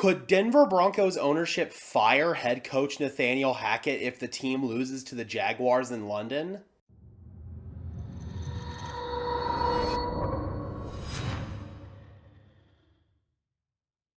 Could Denver Broncos ownership fire head coach Nathaniel Hackett if the team loses to the Jaguars in London?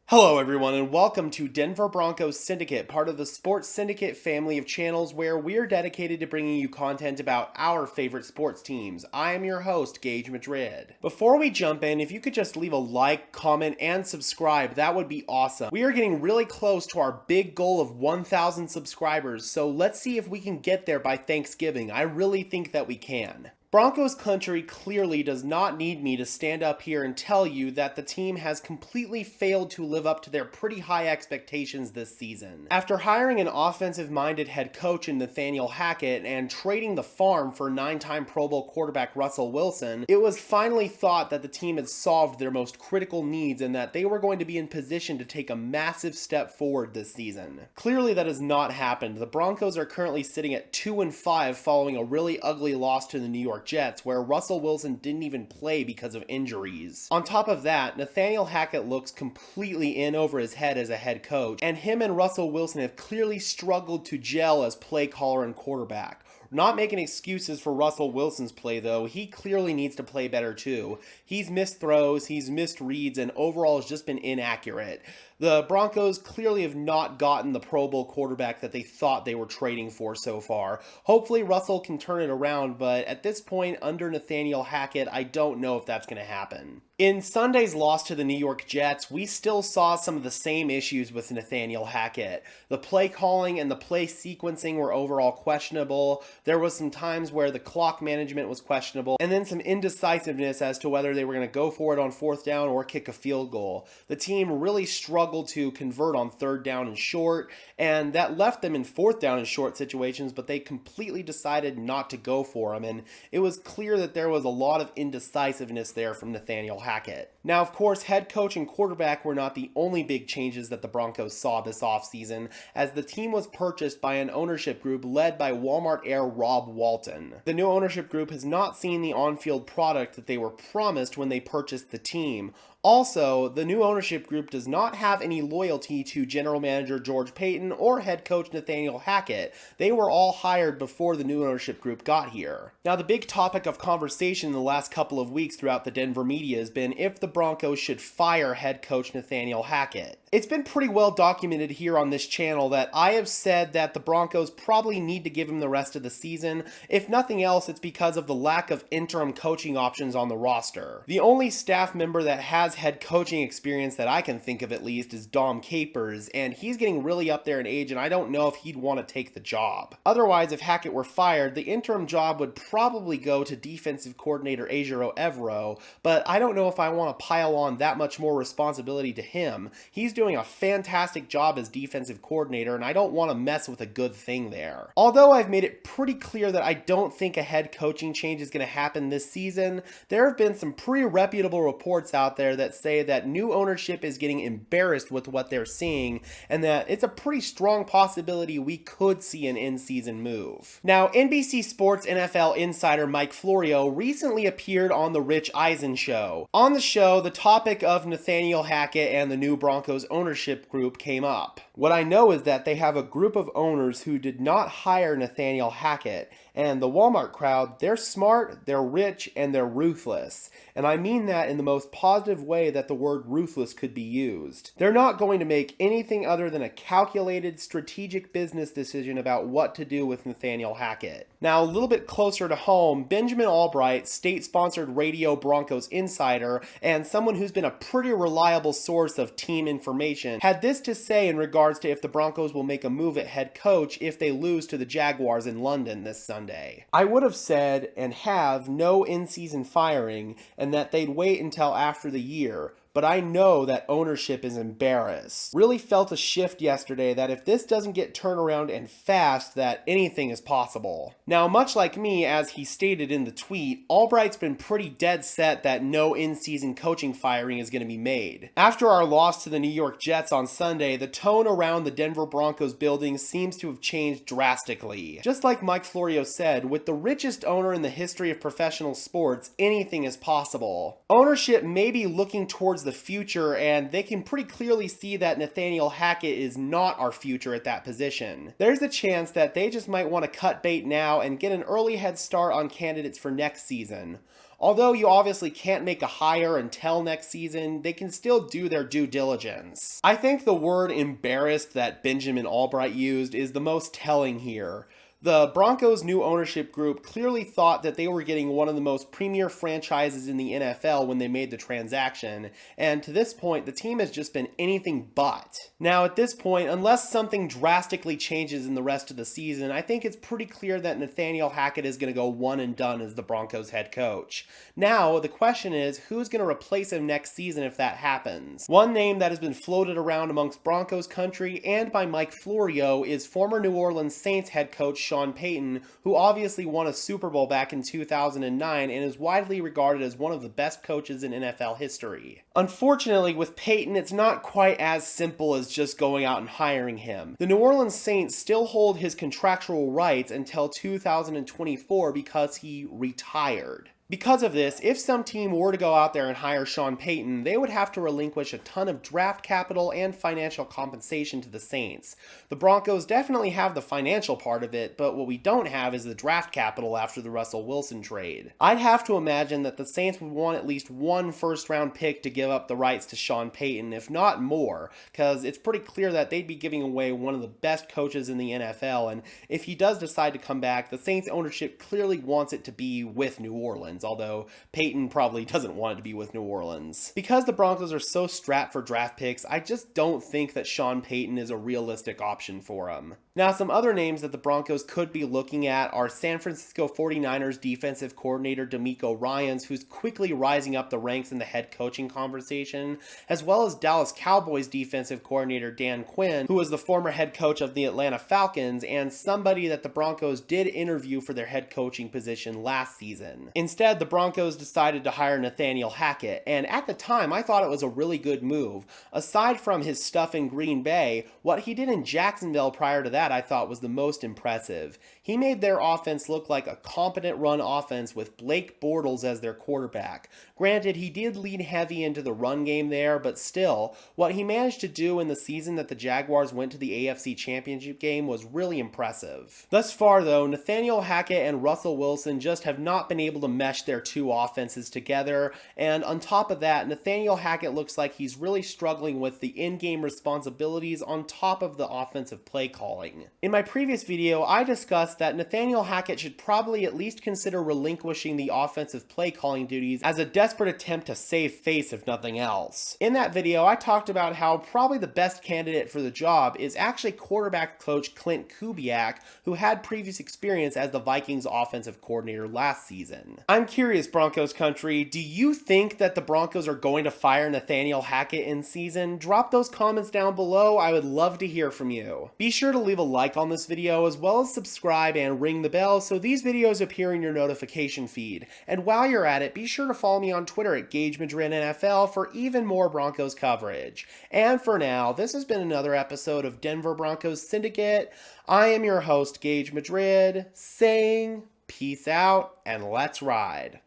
Hello, everyone, and welcome to Denver Broncos Syndicate, part of the Sports Syndicate family of channels where we're dedicated to bringing you content about our favorite sports teams. I am your host, Gage Madrid. Before we jump in, if you could just leave a like, comment, and subscribe, that would be awesome. We are getting really close to our big goal of 1,000 subscribers, so let's see if we can get there by Thanksgiving. I really think that we can. Broncos country clearly does not need me to stand up here and tell you that the team has completely failed to live up to their pretty high expectations this season. After hiring an offensive-minded head coach in Nathaniel Hackett and trading the farm for 9-time Pro Bowl quarterback Russell Wilson, it was finally thought that the team had solved their most critical needs and that they were going to be in position to take a massive step forward this season. Clearly that has not happened. The Broncos are currently sitting at 2-5 following a really ugly loss to the New York Jets, where Russell Wilson didn't even play because of injuries. On top of that, Nathaniel Hackett looks completely in over his head as a head coach, and him and Russell Wilson have clearly struggled to gel as play caller and quarterback. Not making excuses for Russell Wilson's play, though. He clearly needs to play better, too. He's missed throws, he's missed reads, and overall has just been inaccurate. The Broncos clearly have not gotten the Pro Bowl quarterback that they thought they were trading for so far. Hopefully Russell can turn it around, but at this point, under Nathaniel Hackett, I don't know if that's going to happen. In Sunday's loss to the New York Jets, we still saw some of the same issues with Nathaniel Hackett. The play calling and the play sequencing were overall questionable. There was some times where the clock management was questionable, and then some indecisiveness as to whether they were going to go for it on 4th down or kick a field goal. The team really struggled to convert on 3rd down and short, and that left them in 4th down and short situations, but they completely decided not to go for them, and it was clear that there was a lot of indecisiveness there from Nathaniel Hackett. Now, of course, head coach and quarterback were not the only big changes that the Broncos saw this offseason, as the team was purchased by an ownership group led by Walmart heir Rob Walton. The new ownership group has not seen the on-field product that they were promised when they purchased the team. Also, the new ownership group does not have any loyalty to general manager George Paton or head coach Nathaniel Hackett. They were all hired before the new ownership group got here. Now, the big topic of conversation in the last couple of weeks throughout the Denver media has been if the Broncos should fire head coach Nathaniel Hackett. It's been pretty well documented here on this channel that I have said that the Broncos probably need to give him the rest of the season. If nothing else, it's because of the lack of interim coaching options on the roster. The only staff member that has head coaching experience that I can think of at least is Dom Capers, and he's getting really up there in age, and I don't know if he'd want to take the job. Otherwise, if Hackett were fired, the interim job would probably go to defensive coordinator Ejiro Evero, but I don't know if I want to pile on that much more responsibility to him. He's doing a fantastic job as defensive coordinator, and I don't want to mess with a good thing there. Although I've made it pretty clear that I don't think a head coaching change is going to happen this season, there have been some pretty reputable reports out there that say that new ownership is getting embarrassed with what they're seeing, and that it's a pretty strong possibility we could see an in-season move. Now, NBC Sports NFL insider Mike Florio recently appeared on The Rich Eisen Show. On the show, the topic of Nathaniel Hackett and the new Broncos ownership group came up. What I know is that they have a group of owners who did not hire Nathaniel Hackett, and the Walmart crowd, they're smart, they're rich, and they're ruthless. And I mean that in the most positive way that the word ruthless could be used. They're not going to make anything other than a calculated, strategic business decision about what to do with Nathaniel Hackett. Now, a little bit closer to home, Benjamin Albright, state-sponsored radio Broncos insider, and someone who's been a pretty reliable source of team information, had this to say in regards to if the Broncos will make a move at head coach if they lose to the Jaguars in London this Sunday. I would have said, and have, no in-season firing, and that they'd wait until after the year. but I know that ownership is embarrassed. Really felt a shift yesterday that if this doesn't get turned around and fast, that anything is possible. Now, much like me, as he stated in the tweet, Albright's been pretty dead set that no in-season coaching firing is going to be made. After our loss to the New York Jets on Sunday, the tone around the Denver Broncos building seems to have changed drastically. Just like Mike Florio said, with the richest owner in the history of professional sports, anything is possible. Ownership may be looking towards the future, and they can pretty clearly see that Nathaniel Hackett is not our future at that position. There's a chance that they just might want to cut bait now and get an early head start on candidates for next season. Although you obviously can't make a hire until next season, they can still do their due diligence. I think the word embarrassed that Benjamin Albright used is the most telling here. The Broncos' new ownership group clearly thought that they were getting one of the most premier franchises in the NFL when they made the transaction, and to this point, the team has just been anything but. Now, at this point, unless something drastically changes in the rest of the season, I think it's pretty clear that Nathaniel Hackett is going to go one and done as the Broncos head coach. Now, the question is, who's going to replace him next season if that happens? One name that has been floated around amongst Broncos country and by Mike Florio is former New Orleans Saints head coach Sean Payton, who obviously won a Super Bowl back in 2009 and is widely regarded as one of the best coaches in NFL history. Unfortunately, with Payton, it's not quite as simple as just going out and hiring him. The New Orleans Saints still hold his contractual rights until 2024 because he retired. Because of this, if some team were to go out there and hire Sean Payton, they would have to relinquish a ton of draft capital and financial compensation to the Saints. The Broncos definitely have the financial part of it, but what we don't have is the draft capital after the Russell Wilson trade. I'd have to imagine that the Saints would want at least one first-round pick to give up the rights to Sean Payton, if not more, because it's pretty clear that they'd be giving away one of the best coaches in the NFL, and if he does decide to come back, the Saints ownership clearly wants it to be with New Orleans, although Payton probably doesn't want it to be with New Orleans. Because the Broncos are so strapped for draft picks, I just don't think that Sean Payton is a realistic option for him. Now, some other names that the Broncos could be looking at are San Francisco 49ers defensive coordinator DeMeco Ryans, who's quickly rising up the ranks in the head coaching conversation, as well as Dallas Cowboys defensive coordinator Dan Quinn, who was the former head coach of the Atlanta Falcons and somebody that the Broncos did interview for their head coaching position last season. Instead, the Broncos decided to hire Nathaniel Hackett, and at the time, I thought it was a really good move. Aside from his stuff in Green Bay, what he did in Jacksonville prior to that I thought was the most impressive. He made their offense look like a competent run offense with Blake Bortles as their quarterback. Granted, he did lean heavy into the run game there, but still, what he managed to do in the season that the Jaguars went to the AFC Championship game was really impressive. Thus far, though, Nathaniel Hackett and Russell Wilson just have not been able to mesh their two offenses together, and on top of that, Nathaniel Hackett looks like he's really struggling with the in-game responsibilities on top of the offensive play calling. In my previous video, I discussed that Nathaniel Hackett should probably at least consider relinquishing the offensive play calling duties as a desperate attempt to save face if nothing else. In that video, I talked about how probably the best candidate for the job is actually quarterback coach Clint Kubiak, who had previous experience as the Vikings offensive coordinator last season. I'm curious, Broncos country, do you think that the Broncos are going to fire Nathaniel Hackett in season? Drop those comments down below. I would love to hear from you. Be sure to leave a like on this video as well as subscribe and ring the bell so these videos appear in your notification feed. And while you're at it, be sure to follow me on Twitter at Gage Madrid NFL for even more Broncos coverage. And for now, this has been another episode of Denver Broncos Syndicate. I am your host, Gage Madrid, saying peace out and let's ride.